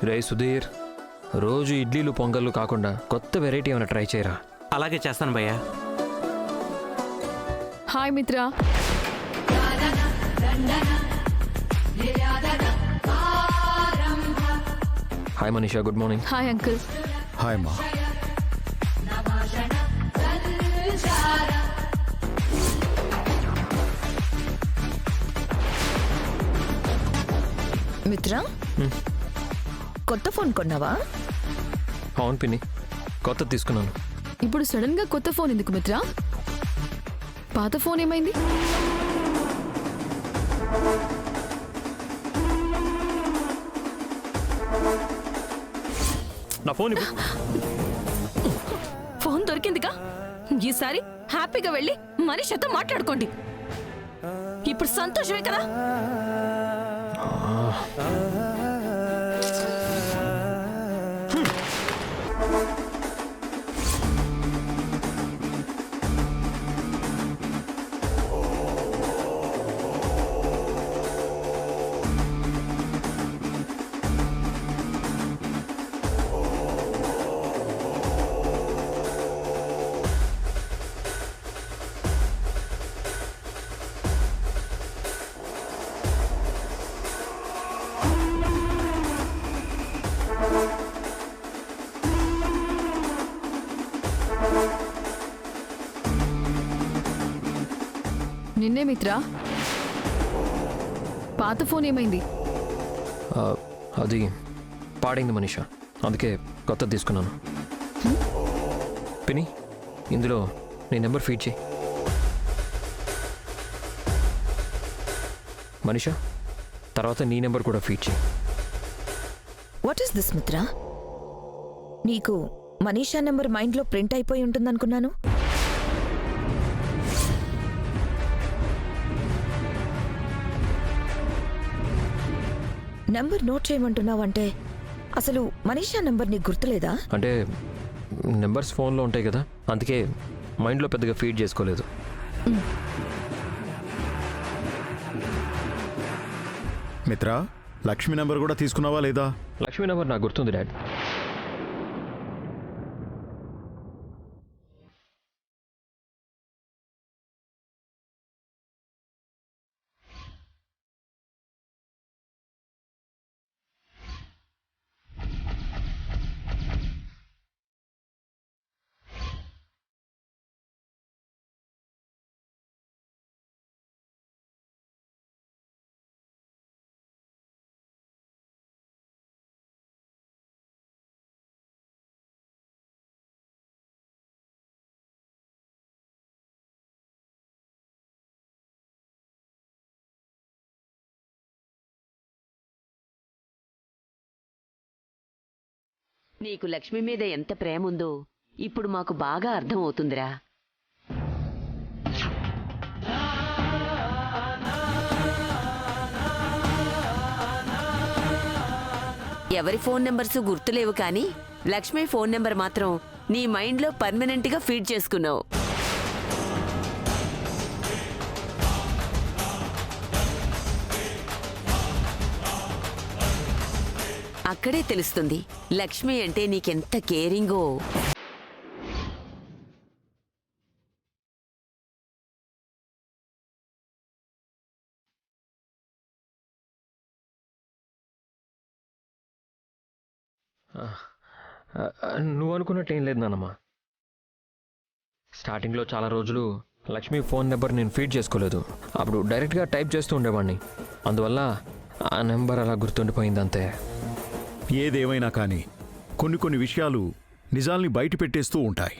రే సుధీర్, రోజు ఇడ్లీలు పొంగళ్ళు కాకుండా కొత్త వెరైటీ ఏమైనా ట్రై చేయరా. అలాగే చేస్తాను భయ్యా. హాయ్ మిత్ర. Hi Manisha, good morning. Hi uncle. Hi మా. మిత్ర, కొత్త ఫోన్ కొన్నావా? అవును పిన్ని, కొత్తది తీసుకున్నాను. ఇప్పుడు సడన్ గా కొత్త ఫోన్ ఎందుకు మిత్ర? పాత ఫోన్ ఏమైంది? నా ఫోన్ ఫోన్ దొరికిందిగా. ఈసారి హ్యాపీగా వెళ్ళి మనిషితో మాట్లాడుకోండి. ఇప్పుడు సంతోషమే కదా. నిన్నే మిత్ర, పాత ఫోన్ ఏమైంది? అది పాడైంది మనీషా, అందుకే కొత్తది తీసుకున్నాను. పిన్ని, ఇందులో నీ నెంబర్ ఫీడ్ చేయి. మనీషా, తర్వాత నీ నెంబర్ కూడా ఫీడ్ చేయి. వాట్ ఈస్ దిస్ మిత్ర? నీకు మనీషా నెంబర్ మైండ్లో ప్రింట్ అయిపోయి ఉంటుందనుకున్నాను. నెంబర్ నోట్ చేయమంటున్నావంటే అసలు మనీషా నెంబర్ నీకు గుర్తులేదా? అంటే నెంబర్స్ ఫోన్లో ఉంటాయి కదా, అందుకే మైండ్లో పెద్దగా ఫీడ్ చేసుకోలేదు. మిత్ర, లక్ష్మి నెంబర్ కూడా తీసుకున్నావా లేదా? లక్ష్మి నెంబర్ నాకు గుర్తుంది డాడ్. నీకు లక్ష్మి మీద ఎంత ప్రేముందో ఇప్పుడు మాకు బాగా అర్థమవుతుందిరా. ఎవరి ఫోన్ నెంబర్స్ గుర్తులేవు కానీ లక్ష్మి ఫోన్ నెంబర్ మాత్రం నీ మైండ్లో పర్మనెంట్గా ఫీడ్ చేసుకున్నావు. అక్కడే తెలుస్తుంది లక్ష్మి అంటే నీకెంత కేరింగో. నువ్వు అనుకున్నట్టు ఏం లేదు నాన్నమ్మ. స్టార్టింగ్లో చాలా రోజులు లక్ష్మి ఫోన్ నెంబర్ నేను ఫీడ్ చేసుకోలేదు. అప్పుడు డైరెక్ట్గా టైప్ చేస్తూ ఉండేవాడిని. అందువల్ల ఆ నెంబర్ అలా గుర్తుండిపోయింది అంతే. ఏదేమైనా కానీ కొన్ని విషయాలు నిజాల్ని బయట పెట్టేస్తూ ఉంటాయి.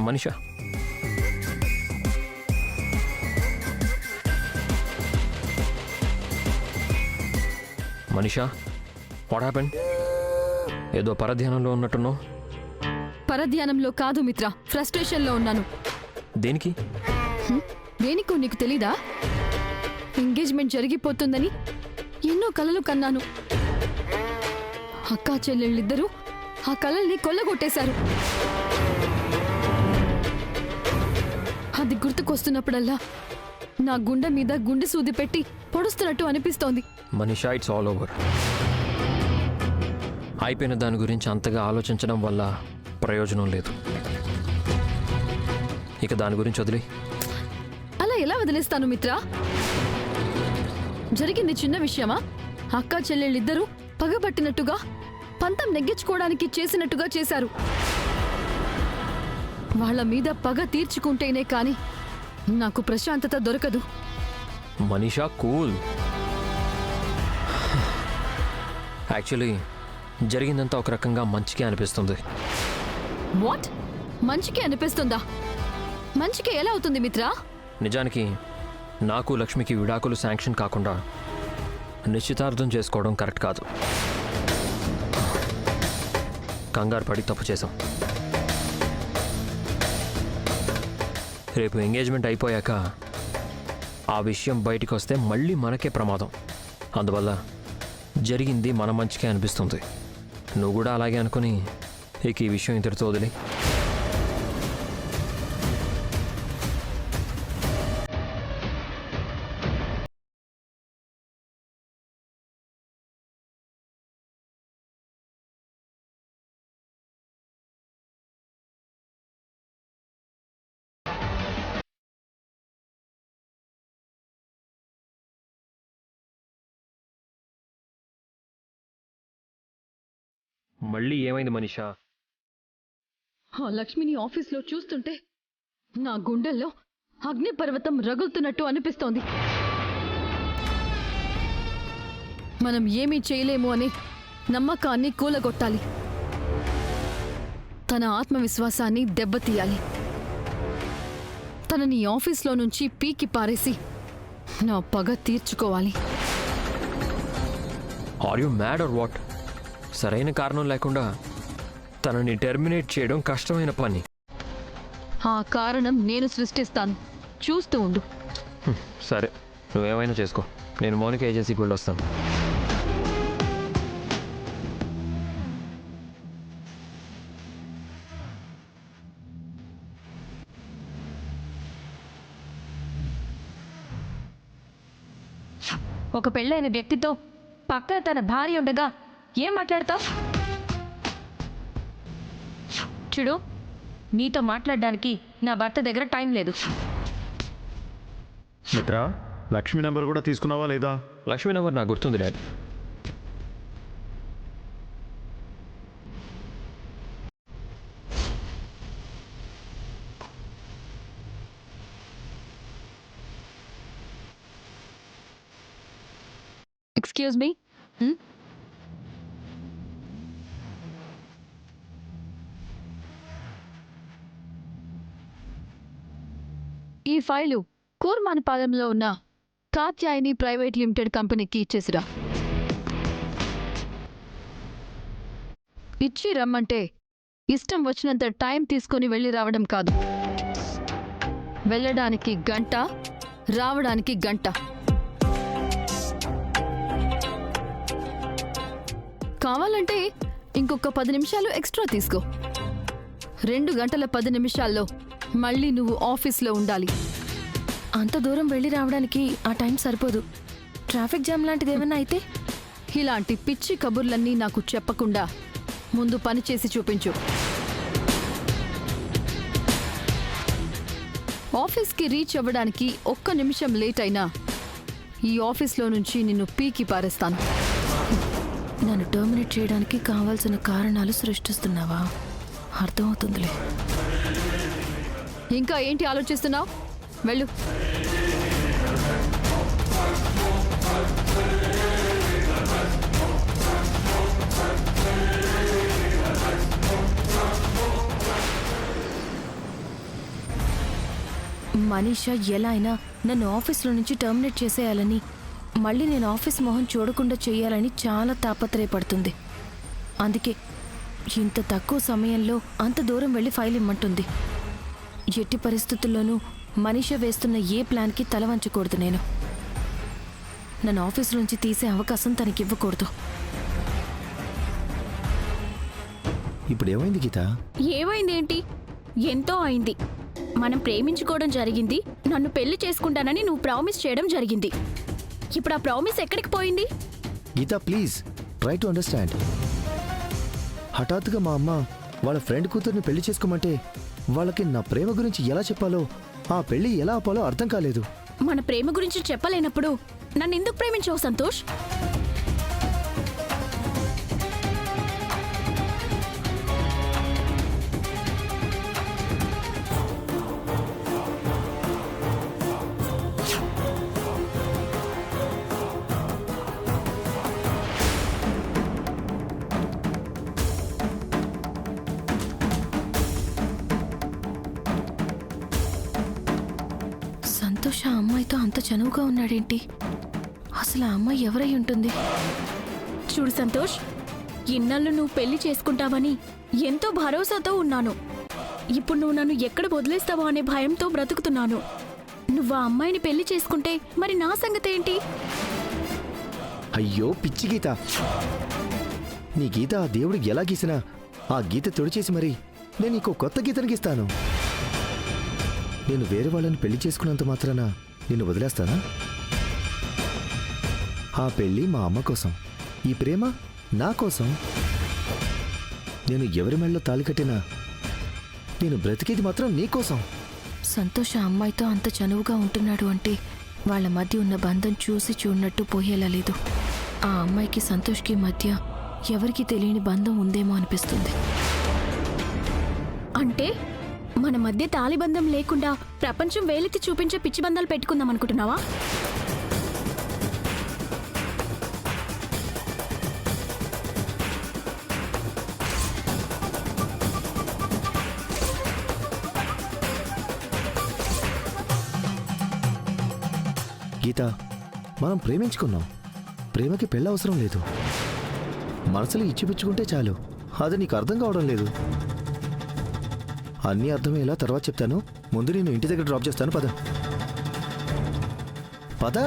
Manisha, Manisha, what happened? ఏదో పరధ్యానంలో ఉన్నట్టున్నావు. పరధ్యానంలో కాదు మిత్ర, ఫ్రస్ట్రేషన్లో ఉన్నాను. దేనికి? దేనికో నీకు తెలీదా? ఎంగేజ్మెంట్ జరిగిపోతుందని ఎన్నో కలలు కన్నాను. అక్కా చెల్లెళ్ళిద్దరూ ఆ కలల్ని కొల్లగొట్టేశారు. అది గుర్తుకొస్తున్నప్పుడల్లా నా గుండె మీద గుండె సూది పెట్టి పొడుస్తున్నట్టు అనిపిస్తోంది. Manisha, it's all over. అయిపోయిన దాని గురించి అంతగా ఆలోచించడం వల్ల ప్రయోజనం లేదు. ఇక దాని గురించి వదిలే. అలా ఎలా వదిలేస్తాను మిత్ర? జరిగింది చిన్న విషయమా? అక్కా చెల్లెళ్ళిద్దరూ పగబట్టినట్టుగా, పంతం నెగ్గించుకోవడానికి చేసినట్టుగా చేశారు. వాళ్ళ మీద పగ తీర్చుకుంటేనే కాని నాకు ప్రశాంతత దొరకదు. మనీషా, కూల్. యాక్చువల్లీ జరిగిందంతా ఒక రకంగా మంచిగా అనిపిస్తుంది. వాట్? మంచికే అనిపిస్తుందా? మంచికే ఎలా అవుతుంది మిత్ర? నిజానికి నాకు లక్ష్మికి విడాకులు శాంక్షన్ కాకుండా నిశ్చితార్థం చేసుకోవడం కరెక్ట్ కాదు. కంగారు పడి తప్పు చేశాం. రేపు ఎంగేజ్మెంట్ అయిపోయాక ఆ విషయం బయటికి వస్తే మళ్ళీ మనకే ప్రమాదం. అందువల్ల జరిగింది మన మంచికే అనిపిస్తుంది. నువ్వు కూడా అలాగే అనుకుని ఇక ఈ విషయం ఇంతటితో వదిలి. మళ్ళీ ఏమైంది మనీషా? ఆ లక్ష్మిని ఆఫీస్లో చూస్తుంటే నా గుండెల్లో అగ్నిపర్వతం రగులుతున్నట్టు అనిపిస్తోంది. మనం ఏమీ చేయలేము అనే నమ్మకాన్ని కూలగొట్టాలి. తన ఆత్మవిశ్వాసాన్ని దెబ్బతీయాలి. తనని ఆఫీస్లో నుంచి పీకి పారేసి నా పగ తీర్చుకోవాలి. Are you mad or what? సరైన కారణం లేకుండా తనని టెర్మినేట్ చేయడం కష్టమైన పని. ఆ కారణం నేను సృష్టిస్తాను. చూస్తూ ఉండు. సరే, నువ్వేమైనా చేసుకో. నేను మౌనిక ఏజెన్సీకి వెళ్ళొస్తాను. ఒక పెళ్ళైన వ్యక్తితో పక్కన తన భార్య ఉండగా ఏం మాట్లాడతావు? చూడు, నీతో మాట్లాడడానికి నా భర్త దగ్గర టైం లేదు. మిత్ర, లక్ష్మి నెంబర్ కూడా తీసుకున్నావా లేదా? లక్ష్మీ నెంబర్ నాకు గుర్తుంది డాడ్. Excuse me. ఈ ఫైలు కూర్మానపాలెంలో ఉన్న కాత్యాయని ప్రైవేట్ లిమిటెడ్ కంపెనీకి ఇచ్చేసిరా. ఇచ్చి రమ్మంటే ఇష్టం వచ్చినంత టైం తీసుకొని వెళ్ళి రావడం కాదు. వెళ్ళడానికి గంట, రావడానికి గంట. కావాలంటే ఇంకొక 10 నిమిషాలు ఎక్స్ట్రా తీసుకో. 2 గంటల 10 నిమిషాల్లో మళ్ళీ నువ్వు ఆఫీస్లో ఉండాలి. అంత దూరం వెళ్ళి రావడానికి ఆ టైం సరిపోదు. ట్రాఫిక్ జామ్ లాంటిది ఏమన్నా అయితే? ఇలాంటి పిచ్చి కబుర్లన్నీ నాకు చెప్పకుండా ముందు పని చేసి చూపించు. ఆఫీస్కి రీచ్ అవ్వడానికి 1 నిమిషం లేట్ అయినా ఈ ఆఫీస్లో నుంచి నిన్ను పీకి పారేస్తాను. నన్ను టర్మినేట్ చేయడానికి కావాల్సిన కారణాలు సృష్టిస్తున్నావా? అర్థమవుతుందిలే. ఇంకా ఏంటి ఆలోచిస్తున్నావు? వెళ్ళు. మనీషా ఎలా అయినా నన్ను ఆఫీస్లో నుంచి టర్మినేట్ చేసేయాలని, మళ్ళీ నేను ఆఫీస్ మొహం చూడకుండా చేయాలని చాలా తాపత్రయపడుతుంది. అందుకే ఇంత తక్కువ సమయంలో అంత దూరం వెళ్ళి ఫైల్ ఇమ్మంటుంది. ఎట్టి పరిస్థితుల్లోనూ మనీషా వేస్తున్న ఏ ప్లాన్కి తల వంచకూడదు. నన్ను ఆఫీస్ నుంచి తీసే అవకాశం తనకివ్వకూడదు. ఇప్పుడు ఏమైంది గీత? ఏమైందేంటి? ఎంతో అయింది. మనం ప్రేమించుకోవడం జరిగింది. నన్ను పెళ్లి చేసుకుంటానని నువ్వు ప్రామిస్ చేయడం జరిగింది. ఇప్పుడు ఆ ప్రామిస్ ఎక్కడికి పోయింది? గీత ప్లీజ్ ట్రై టు అండర్స్టాండ్. హఠాత్తుగా మా అమ్మ వాళ్ళ ఫ్రెండ్ కూతుర్ని పెళ్లి చేసుకోమంటే వాళ్ళకి నా ప్రేమ గురించి ఎలా చెప్పాలో, ఆ పెళ్లి ఎలా ఆపాలో అర్థం కాలేదు. మన ప్రేమ గురించి చెప్పలేనప్పుడు నన్ను ఎందుకు ప్రేమించావు సంతోష్? సంతోష్ ఆ అమ్మాయితో అంత చనువుగా ఉన్నాడేంటి? అసలు ఆ అమ్మాయి ఎవరై ఉంటుంది? చూడు సంతోష్, ఇన్నాళ్ళు నువ్వు పెళ్లి చేసుకుంటావని ఎంతో భరోసాతో ఉన్నాను. ఇప్పుడు నువ్వు నన్ను ఎక్కడ వదిలేస్తావో అనే భయంతో బ్రతుకుతున్నాను. నువ్వు ఆ అమ్మాయిని పెళ్లి చేసుకుంటే మరి నా సంగతి ఏంటి? అయ్యో పిచ్చి గీత, నీ గీత ఆ దేవుడు ఎలా గీసినా ఆ గీత తుడిచేసి మరి నేను నీకు కొత్త గీతను గీస్తాను. నేను వేరే వాళ్ళని పెళ్లి చేసుకున్నంత మాత్రాన నిన్ను వదిలేస్తానా? ఆ పెళ్లి మా అమ్మ కోసం, ఈ ప్రేమ నా కోసం. నేను ఎవరి మెళ్ళలో తాళి కట్టినా నేను బ్రతికేది మాత్రం నీకోసం. సంతోష్ ఆ అమ్మాయితో అంత చనువుగా ఉంటున్నాడు అంటే వాళ్ళ మధ్య ఉన్న బంధం చూసి చూడనట్టు పోయేలా లేదు. ఆ అమ్మాయికి సంతోష్కి మధ్య ఎవరికీ తెలియని బంధం ఉందేమో అనిపిస్తుంది. అంటే మన మధ్య తాళిబంధం లేకుండా ప్రపంచం వేలెత్తి చూపించే పిచ్చి బంధాలు పెట్టుకుందాం అనుకుంటున్నావా? గీత, మనం ప్రేమించుకున్నాం. ప్రేమకి పెళ్ళ అవసరం లేదు. మనసులో ఇచ్చిపుచ్చుకుంటే చాలు. అది నీకు అర్థం కావడం లేదు. అన్నీ అర్థమయ్యేలా తర్వాత చెప్తాను. ముందు నేను ఇంటి దగ్గర డ్రాప్ చేస్తాను. పద పద.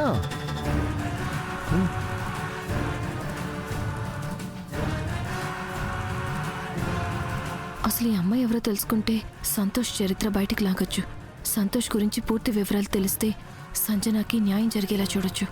అసలు ఈ అమ్మాయి ఎవరో తెలుసుకుంటే సంతోష్ చరిత్ర బయటికి లాగొచ్చు. సంతోష్ గురించి పూర్తి వివరాలు తెలిస్తే సంజనాకి న్యాయం జరిగేలా చూడొచ్చు.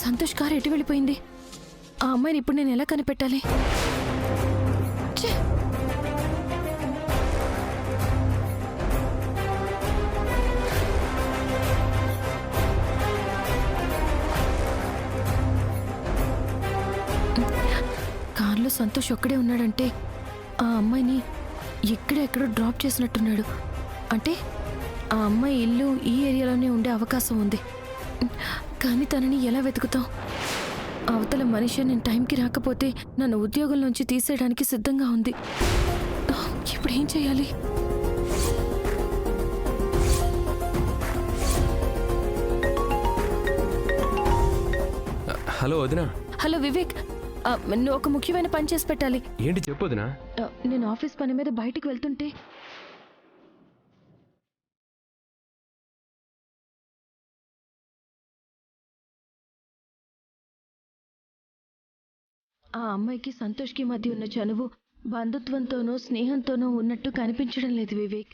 సంతోష్ కారు ఎటు వెళ్ళిపోయింది? ఆ అమ్మాయిని ఇప్పుడు నేను ఎలా కనిపెట్టాలి? ఛే! కార్లో సంతోష్ ఒక్కడే ఉన్నాడంటే ఆ అమ్మాయిని ఎక్కడెక్కడో డ్రాప్ చేసినట్టున్నాడు. అంటే ఆ అమ్మాయి ఇల్లు ఈ ఏరియాలోనే ఉండే అవకాశం ఉంది. కానీ తనని ఎలా వెతుకుతాం? అవతల మనిషి నేను టైంకి రాకపోతే నన్ను ఉద్యోగంలోంచి తీసేయడానికి సిద్ధంగా ఉంది. ఇప్పుడు ఏం చేయాలి? హలో వదినా. హలో వివేక్, నువ్వు ఒక ముఖ్యమైన పని చేసి పెట్టాలి. ఏంటి చెప్పు వదినా. నేను ఆఫీస్ పని మీద బయటికి వెళ్తుంటే ఆ అమ్మాయికి సంతోష్కి మధ్య ఉన్న చనువు బంధుత్వంతోనో స్నేహంతోనో ఉన్నట్టు కనిపించడం లేదు వివేక్.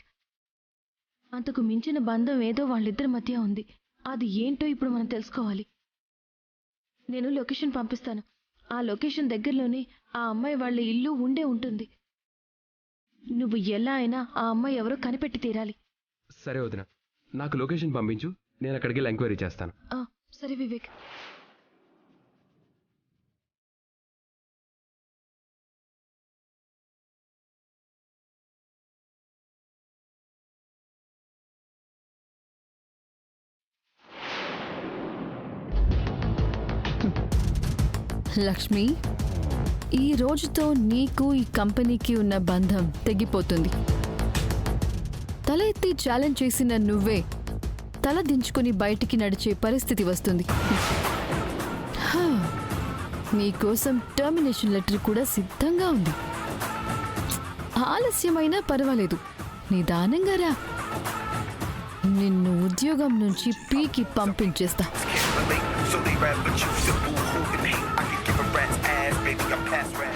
అంతకు మించిన బంధం ఏదో వాళ్ళిద్దరి మధ్య ఉంది. అది ఏంటో ఇప్పుడు మనం తెలుసుకోవాలి. నేను లొకేషన్ పంపిస్తాను. ఆ లొకేషన్ దగ్గరలోనే ఆ అమ్మాయి వాళ్ళ ఇల్లు ఉండే ఉంటుంది. నువ్వు ఎలా అయినా ఆ అమ్మాయి ఎవరో కనిపెట్టి తీరాలి. సరే వదిన, నాకు లొకేషన్ పంపించు, నేను అక్కడికి వెళ్ళి ఎంక్వైరీ చేస్తాను. ఆ, సరే వివేక్. లక్ష్మి, ఈ రోజుతో నీకు ఈ కంపెనీకి ఉన్న బంధం తెగిపోతుంది. తల ఎత్తి ఛాలెంజ్ చేసిన నువ్వే తల దించుకొని బయటికి నడిచే పరిస్థితి వస్తుంది. హా, నీకోసం టర్మినేషన్ లెటర్ కూడా సిద్ధంగా ఉంది. ఆలస్యమైనా పర్వాలేదు, నిదానంగా రా. నిన్ను ఉద్యోగం నుంచి పీకి పంపించేస్తా. So they rather choose to boo-hoo and hate. I can give a rat's ass, baby, I'm past rap.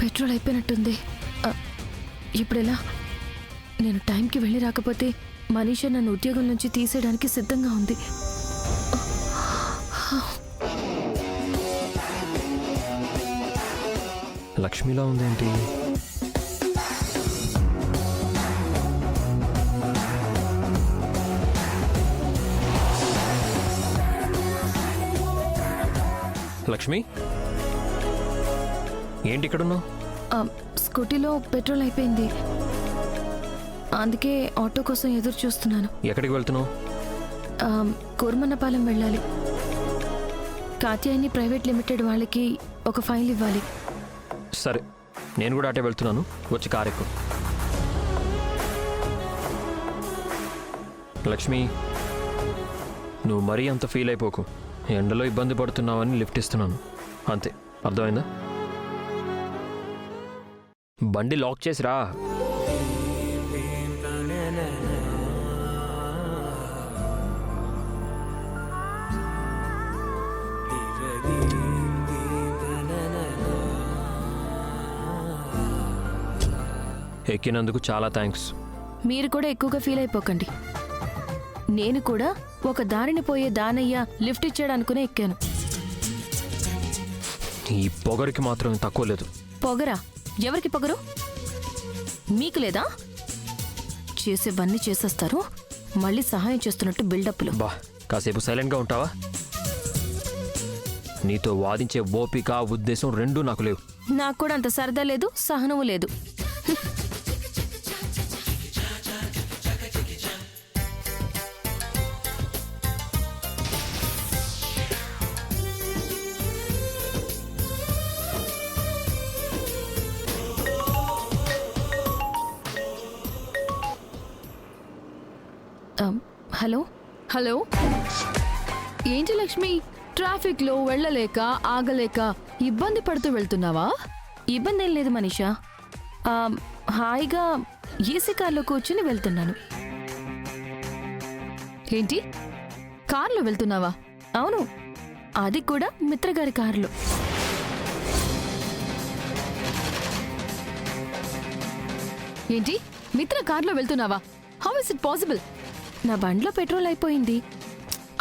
Petrol అయిపోయినట్టుంది. ఇప్పుడెలా? నేను టైంకి వెళ్ళి రాకపోతే మనీషా నన్ను ఉద్యోగం నుంచి తీసేయడానికి సిద్ధంగా ఉంది. లక్ష్మిలా ఉందేంటి? లక్ష్మి, ఏంటి ఇక్కడున్నావు? స్కూటీలో పెట్రోల్ అయిపోయింది, అందుకే ఆటో కోసం ఎదురు చూస్తున్నాను. ఎక్కడికి వెళ్తున్నావు? కోరమన్నపాలెం వెళ్ళాలి. కాత్యాయని ప్రైవేట్ లిమిటెడ్ వాళ్ళకి ఒక ఫైల్ ఇవ్వాలి. సరే, నేను కూడా అటే వెళ్తున్నాను, వచ్చి కారు ఎక్కు. లక్ష్మి, నువ్వు మరీ అంత ఫీల్ అయిపోకు. ఎండలో ఇబ్బంది పడుతున్నావని లిఫ్ట్ ఇస్తున్నాను, అంతే. అర్థమైందా? బండి లాక్ చేసి రా. ఎక్కినందుకు చాలా థ్యాంక్స్. మీరు కూడా ఎక్కువగా ఫీల్ అయిపోకండి. నేను కూడా ఒక దారిని పోయే దానయ్య లిఫ్ట్ ఇచ్చాడు అనుకునే ఎక్కాను. ఈ పొగరికి మాత్రం తక్కువ లేదు. పొగరా? ఎవరికి పొగరు? మీకు లేదా? చేసేవన్నీ చేసేస్తారు, మళ్ళీ సహాయం చేస్తున్నట్టు బిల్డప్లు. బా, కాసేపు సైలెంట్గా ఉంటావా? నీతో వాదించే ఓపిక, ఉద్దేశం రెండూ నాకు లేవు. నాకు కూడా అంత సరదా లేదు, సహనము లేదు. హలో హలో, ఏంటి లక్ష్మి, ట్రాఫిక్లో వెళ్ళలేక ఆగలేక ఇబ్బంది పడుతూ వెళ్తున్నావా? ఇబ్బంది ఏం లేదు మనీషా. హాయిగా ఏసీ కార్లో కూర్చుని వెళ్తున్నాను. ఏంటి, కార్లో వెళ్తున్నావా? అవును, అది కూడా మిత్రగారి కారులో. ఏంటి, మిత్ర కార్లో వెళ్తున్నావా? How is it possible? నా బండిలో పెట్రోల్ అయిపోయింది.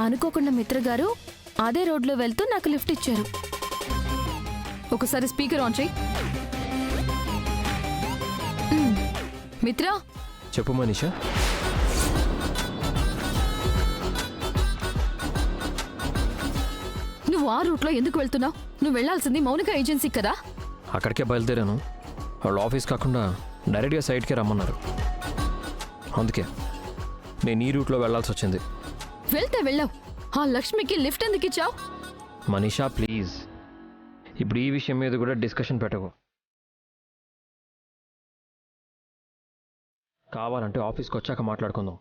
అనుకోకుండా మిత్రగారు అదే రోడ్లో వెళ్తూ నాకు లిఫ్ట్ ఇచ్చారు. ఒకసారి స్పీకర్ ఆన్ చేయి. మిత్ర, చెప్పు మనీషా. నువ్వు ఆ రూట్లో ఎందుకు వెళ్తున్నావు? నువ్వు వెళ్లాల్సింది మౌనిక ఏజెన్సీ కదా. అక్కడికే బయలుదేరాను. వాళ్ళు ఆఫీస్ కాకుండా డైరెక్ట్గా సైట్కే రమ్మన్నారు, అందుకే నేను ఈ రూట్లో వెళ్లాల్సి వచ్చింది. వెళ్తే వెళ్ళావు, ఆ లక్ష్మికి లిఫ్ట్ ఎందుకు ఇచ్చావు? మనీషా ప్లీజ్, ఇప్పుడు ఈ విషయం మీద కూడా డిస్కషన్ పెట్టకు. కావాలంటే ఆఫీస్కి వచ్చాక మాట్లాడుకుందాం.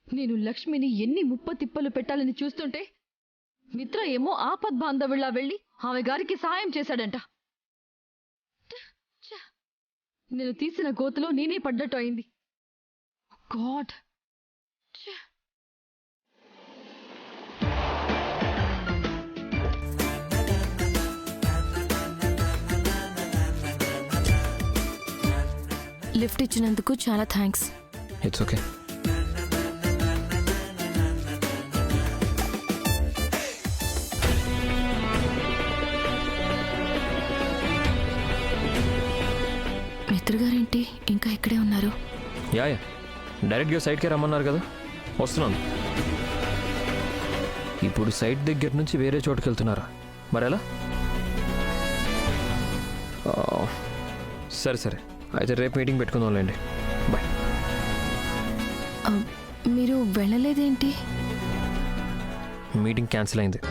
నేను లక్ష్మిని ఎన్ని ముప్పతిప్పలు పెట్టాలని చూస్తుంటే మిత్ర ఏమో ఆపద్బాంధవుల్లా వెళ్ళి ఆమె గారికి సాయం చేశాడంట. నేను తీసిన గోతులో నేనే పడ్డట్టు అయింది. గాడ్. లిఫ్ట్ ఇచ్చినందుకు చాలా థ్యాంక్స్. It's okay. మిత్ర గారేంటి ఇంకా ఇక్కడే ఉన్నారు? యా డైరెక్ట్గా సైట్కే రమ్మన్నారు కదా, వస్తున్నాను. ఇప్పుడు సైట్ దగ్గర నుంచి వేరే చోటుకి వెళ్తున్నారా? మరెలా? సరే సరే, అయితే రేపు మీటింగ్ పెట్టుకుందాంలేండి. బాయ్. మీరు వెళ్ళలేదేంటి? మీటింగ్ క్యాన్సిల్ అయింది.